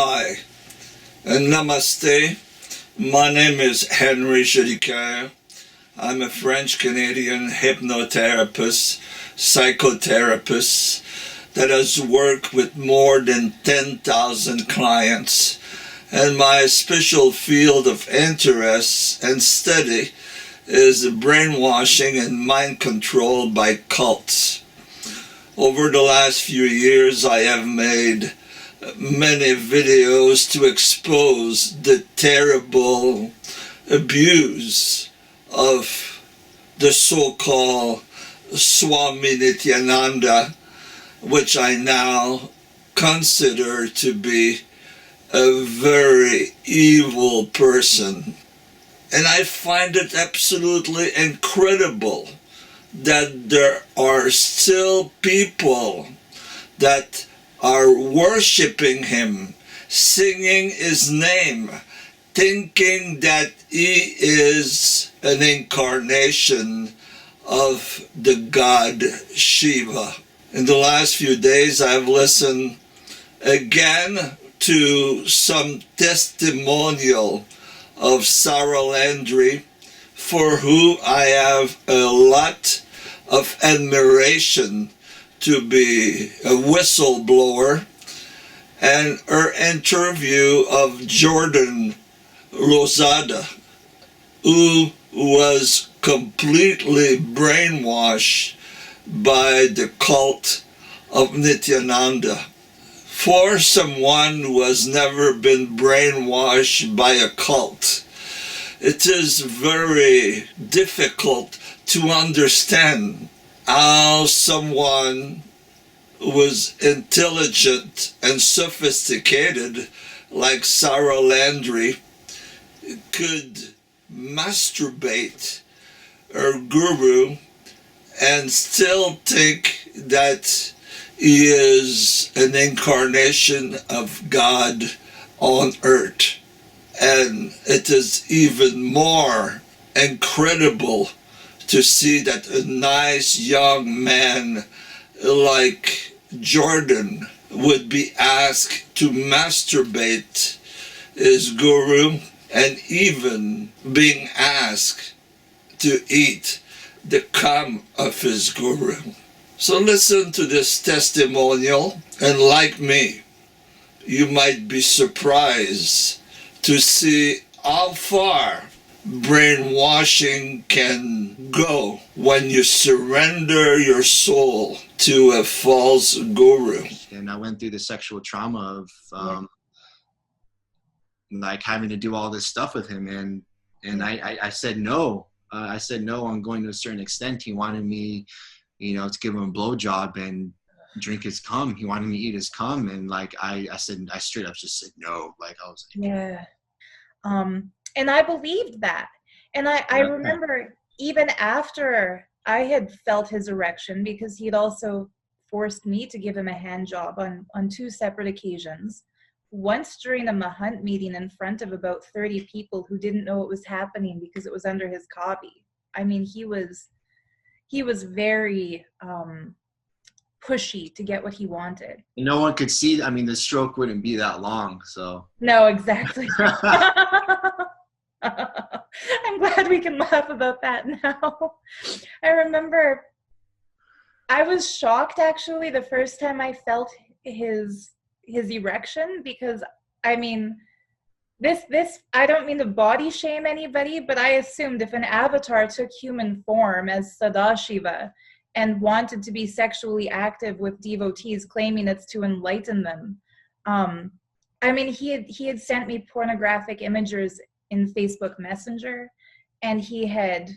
Hi, and namaste. My name is Henry Jadicaya. I'm a French-Canadian hypnotherapist, psychotherapist that has worked with more than 10,000 clients. And my special field of interest and study is brainwashing and mind control by cults. Over the last few years, I have made many videos to expose the terrible abuse of the so-called Swami Nityananda, which I now consider to be a very evil person. And I find it absolutely incredible that there are still people that are worshiping him, singing his name, thinking that he is an incarnation of the god Shiva. In the last few days, I've listened again to some testimonial of Sarah Landry, for who I have a lot of admiration to be a whistleblower, and her interview of Jordan Rosada, who was completely brainwashed by the cult of Nityananda. For someone who has never been brainwashed by a cult, it is very difficult to understand how someone who was intelligent and sophisticated like Sarah Landry could masturbate her guru and still think that he is an incarnation of God on earth. And it is even more incredible to see that a nice young man like Jordan would be asked to masturbate his guru, and even being asked to eat the cum of his guru. So listen to this testimonial, and like me, you might be surprised to see how far brainwashing can go when you surrender your soul to a false guru. And I went through the sexual trauma of like having to do all this stuff with him, and I said no. I said no on going to a certain extent. He wanted me, to give him a blowjob and drink his cum. He wanted me to eat his cum, and like I straight up just said no. Like I was like, yeah. And I believed that. And I remember even after I had felt his erection, because he'd also forced me to give him a hand job on 2 separate occasions. Once during a Mahant meeting in front of about 30 people who didn't know what was happening because it was under his copy. I mean, he was very pushy to get what he wanted. no one could see. I mean, the stroke wouldn't be that long, so. No, exactly. I'm glad we can laugh about that now. I remember I was shocked actually the first time I felt his erection, because I mean, this I don't mean to body shame anybody, but I assumed if an avatar took human form as Sadashiva and wanted to be sexually active with devotees, claiming it's to enlighten them, I mean, he had sent me pornographic images in Facebook Messenger, and he had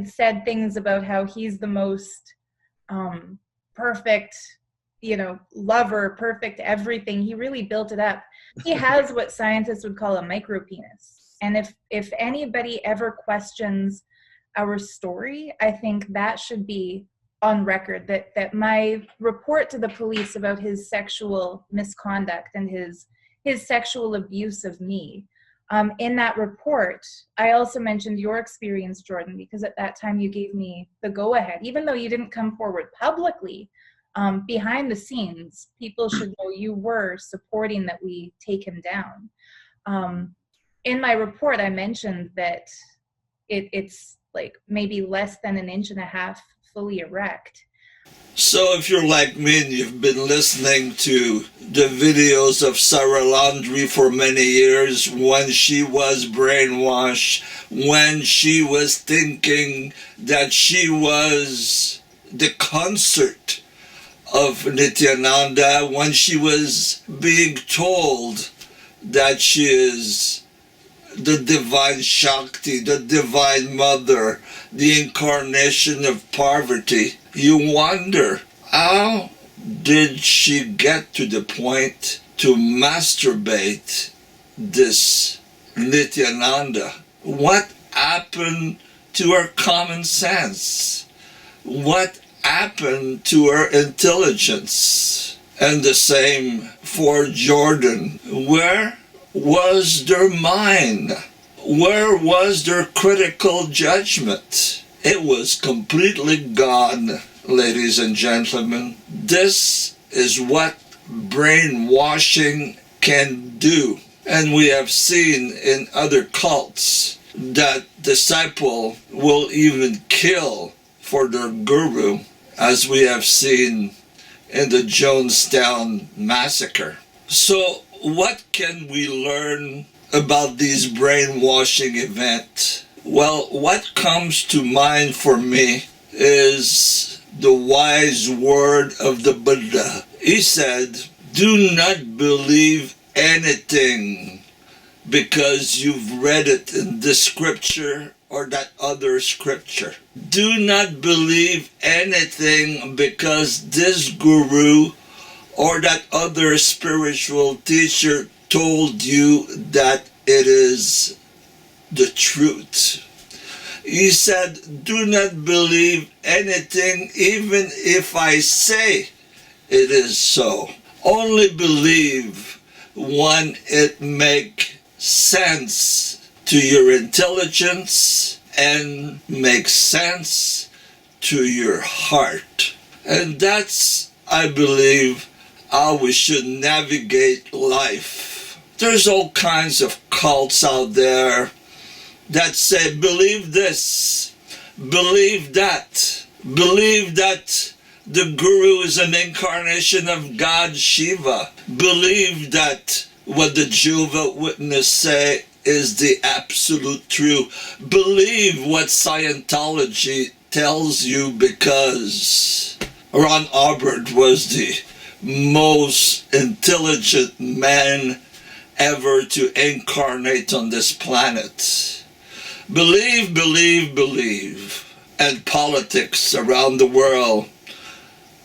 said things about how he's the most perfect, lover, perfect everything. He really built it up. He has what scientists would call a micro penis. And if anybody ever questions our story, I think that should be on record, that my report to the police about his sexual misconduct and his sexual abuse of me, in that report, I also mentioned your experience, Jordan, because at that time you gave me the go-ahead, even though you didn't come forward publicly. behind the scenes, people should know you were supporting that we take him down. In my report, I mentioned that it's like maybe less than 1.5 inches fully erect. So if you're like me and you've been listening to the videos of Sarah Landry for many years, when she was brainwashed, when she was thinking that she was the consort of Nityananda, when she was being told that she is the divine Shakti, the divine mother, the incarnation of poverty, you wonder, how did she get to the point to masturbate this Nityananda? What happened to her common sense? What happened to her intelligence? And the same for Jordan. Where was their mind? Where was their critical judgment? It was completely gone, ladies and gentlemen. This is what brainwashing can do. And we have seen in other cults that disciple will even kill for their guru, as we have seen in the Jonestown massacre. So what can we learn about these brainwashing events? Well, what comes to mind for me is the wise word of the Buddha. He said, do not believe anything because you've read it in this scripture or that other scripture. Do not believe anything because this guru or that other spiritual teacher told you that it is the truth. He said, do not believe anything even if I say it is so. Only believe when it makes sense to your intelligence and makes sense to your heart. And that's, I believe, how we should navigate life. There's all kinds of cults out there that say, believe this, believe that the guru is an incarnation of God Shiva. Believe that what the Jehovah's Witnesses say is the absolute truth. Believe what Scientology tells you, because Ron Hubbard was the most intelligent man ever to incarnate on this planet. Believe, believe, believe. And politics around the world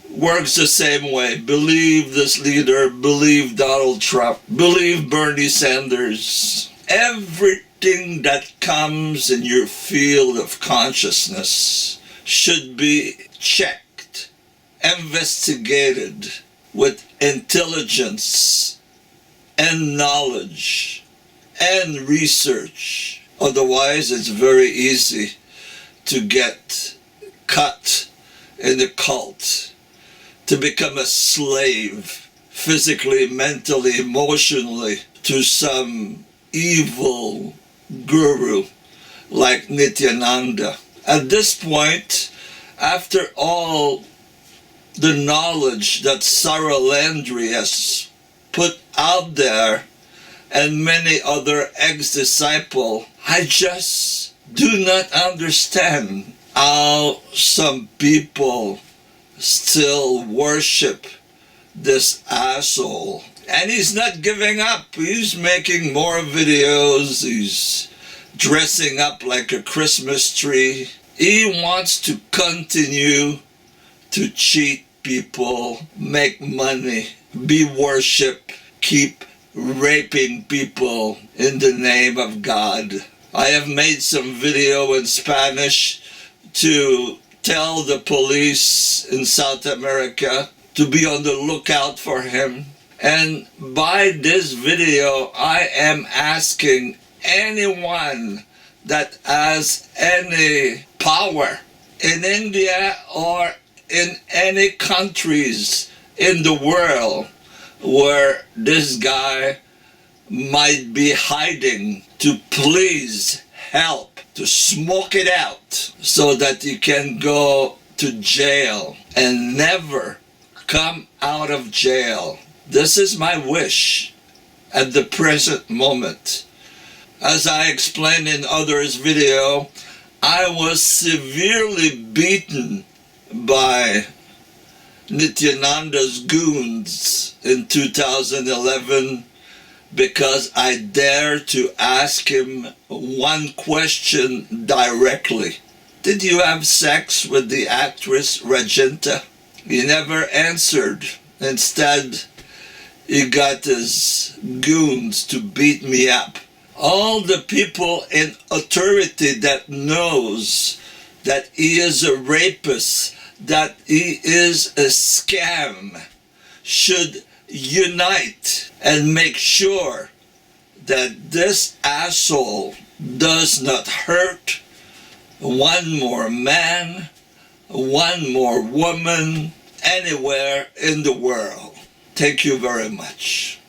works the same way. Believe this leader, believe Donald Trump, believe Bernie Sanders. Everything that comes in your field of consciousness should be checked, investigated with intelligence and knowledge and research. Otherwise, it's very easy to get caught in the cult, to become a slave, physically, mentally, emotionally, to some evil guru like Nityananda. At this point, after all the knowledge that Sarah Landry has put out there and many other ex-disciples, I just do not understand how some people still worship this asshole. And he's not giving up. He's making more videos. He's dressing up like a Christmas tree. He wants to continue to cheat people, make money, be worshipped, keep raping people in the name of God. I have made some video in Spanish to tell the police in South America to be on the lookout for him. And by this video, I am asking anyone that has any power in India or in any countries in the world where this guy might be hiding to please help to smoke it out so that he can go to jail and never come out of jail. This is my wish at the present moment. As I explained in others' video, I was severely beaten by Nityananda's goons in 2011 because I dared to ask him one question directly. Did you have sex with the actress Regenta? He never answered. Instead, he got his goons to beat me up. All the people in authority that knows that he is a rapist, that he is a scam, should unite and make sure that this asshole does not hurt one more man, one more woman, anywhere in the world. Thank you very much.